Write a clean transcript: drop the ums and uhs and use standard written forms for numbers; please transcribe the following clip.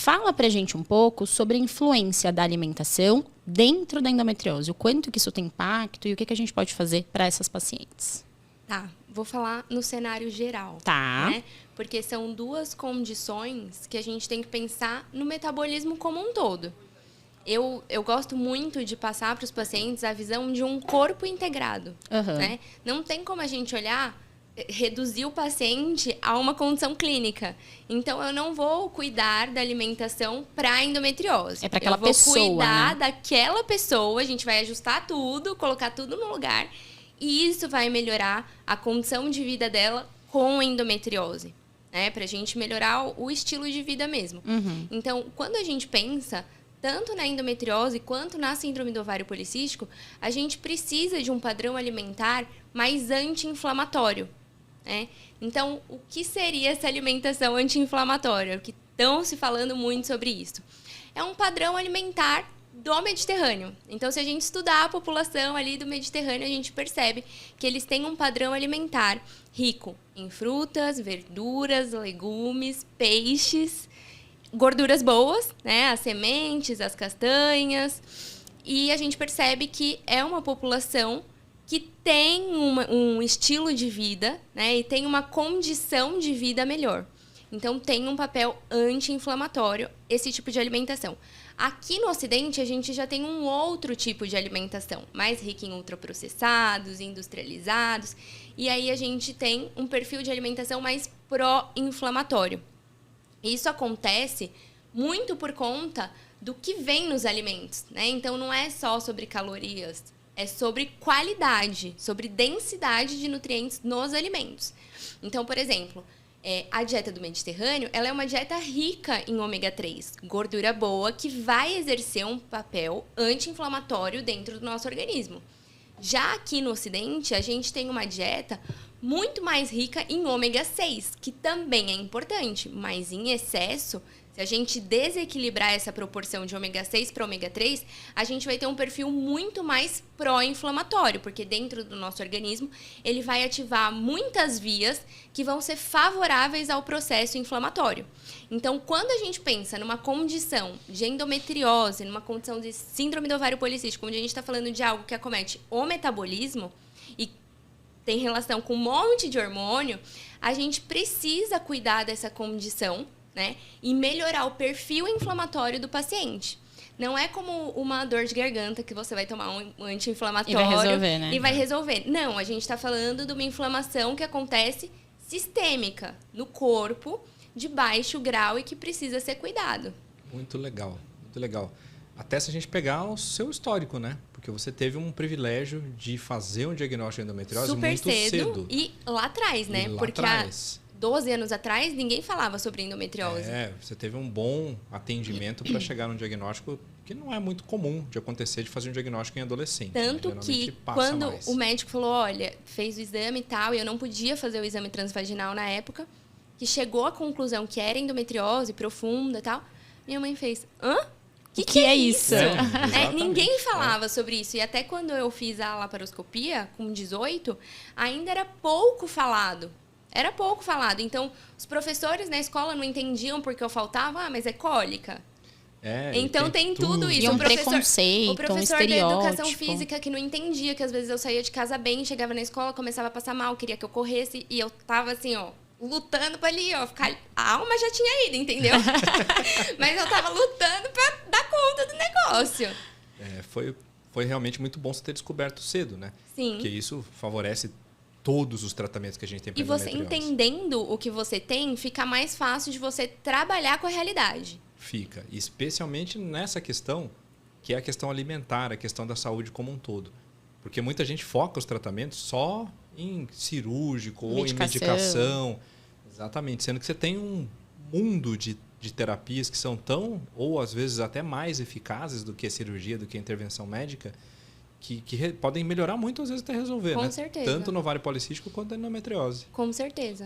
Fala pra gente um pouco sobre a influência da alimentação dentro da endometriose. O quanto que isso tem impacto e o que a gente pode fazer para essas pacientes. Tá, vou falar no cenário geral. Tá. Né? Porque são duas condições que a gente tem que pensar no metabolismo como um todo. Eu gosto muito de passar para os pacientes a visão de um corpo integrado. Né? Não tem como a gente olhar, reduzir o paciente a uma condição clínica. Então, eu não vou cuidar da alimentação para endometriose. É para aquela pessoa, eu vou cuidar né? daquela pessoa, a gente vai ajustar tudo, colocar tudo no lugar. E isso vai melhorar a condição de vida dela com endometriose. Né? Para a gente melhorar o estilo de vida mesmo. Então, quando a gente pensa tanto na endometriose quanto na síndrome do ovário policístico, a gente precisa de um padrão alimentar mais anti-inflamatório. Né? Então, o que seria essa alimentação anti-inflamatória? Que estão se falando muito sobre isso. É um padrão alimentar do Mediterrâneo. Então, se a gente estudar a população ali do Mediterrâneo, a gente percebe que eles têm um padrão alimentar rico em frutas, verduras, legumes, peixes, gorduras boas, né? As sementes, as castanhas. E a gente percebe que é uma população que tem um estilo de vida, né? E tem uma condição de vida melhor. Então, tem um papel anti-inflamatório esse tipo de alimentação. Aqui no Ocidente, a gente já tem um outro tipo de alimentação, mais rica em ultraprocessados, industrializados. E aí, a gente tem um perfil de alimentação mais pró-inflamatório. Isso acontece muito por conta do que vem nos alimentos, né? Então, não é só sobre calorias, é sobre qualidade, sobre densidade de nutrientes nos alimentos. Então, por exemplo, a dieta do Mediterrâneo, ela é uma dieta rica em ômega 3, gordura boa, que vai exercer um papel anti-inflamatório dentro do nosso organismo. Já aqui no Ocidente, a gente tem uma dieta muito mais rica em ômega 6, que também é importante, mas em excesso, se a gente desequilibrar essa proporção de ômega 6 para ômega 3, a gente vai ter um perfil muito mais pró-inflamatório, porque dentro do nosso organismo ele vai ativar muitas vias que vão ser favoráveis ao processo inflamatório. Então, quando a gente pensa numa condição de endometriose, numa condição de síndrome do ovário policístico, onde a gente está falando de algo que acomete o metabolismo e tem relação com um monte de hormônio, a gente precisa cuidar dessa condição, né? E melhorar o perfil inflamatório do paciente. Não é como uma dor de garganta que você vai tomar um anti-inflamatório e vai resolver, né? E vai resolver. Não, a gente está falando de uma inflamação que acontece sistêmica no corpo, de baixo grau e que precisa ser cuidado. Muito legal, muito legal. Até se a gente pegar o seu histórico, né? Porque você teve um privilégio de fazer um diagnóstico de endometriose super muito cedo. E lá atrás, né? Porque há 12 anos atrás, ninguém falava sobre endometriose. Você teve um bom atendimento para chegar num diagnóstico que não é muito comum de acontecer, de fazer um diagnóstico em adolescente. Tanto que quando o médico falou, olha, fez o exame e tal, e eu não podia fazer o exame transvaginal na época, que chegou à conclusão que era endometriose profunda e tal, minha mãe fez, hã? Que é isso? Ninguém falava sobre isso. E até quando eu fiz a laparoscopia, com 18, ainda era pouco falado. Era pouco falado. Então, os professores na escola não entendiam porque eu faltava, mas é cólica. Então, tem tudo isso. E um preconceito, o professor um da estereótipo. educação física que não entendia, que às vezes eu saía de casa bem, chegava na escola, começava a passar mal, queria que eu corresse, e eu tava assim, ó, lutando pra ali, ó, ficar... A alma já tinha ido, entendeu? Mas eu tava lutando pra dar conta do negócio. Foi realmente muito bom você ter descoberto cedo, né? Sim. Porque isso favorece todos os tratamentos que a gente tem para endometriose. E você entendendo o que você tem, fica mais fácil de você trabalhar com a realidade. Fica. Especialmente nessa questão, que é a questão alimentar, a questão da saúde como um todo. Porque muita gente foca os tratamentos só em cirúrgico ou em medicação. Exatamente. Sendo que você tem um mundo de terapias que são tão, ou às vezes até mais eficazes do que a cirurgia, do que a intervenção médica, que podem melhorar muito, às vezes até resolver, Com né? certeza. Tanto no ovário policístico quanto na endometriose. Com certeza.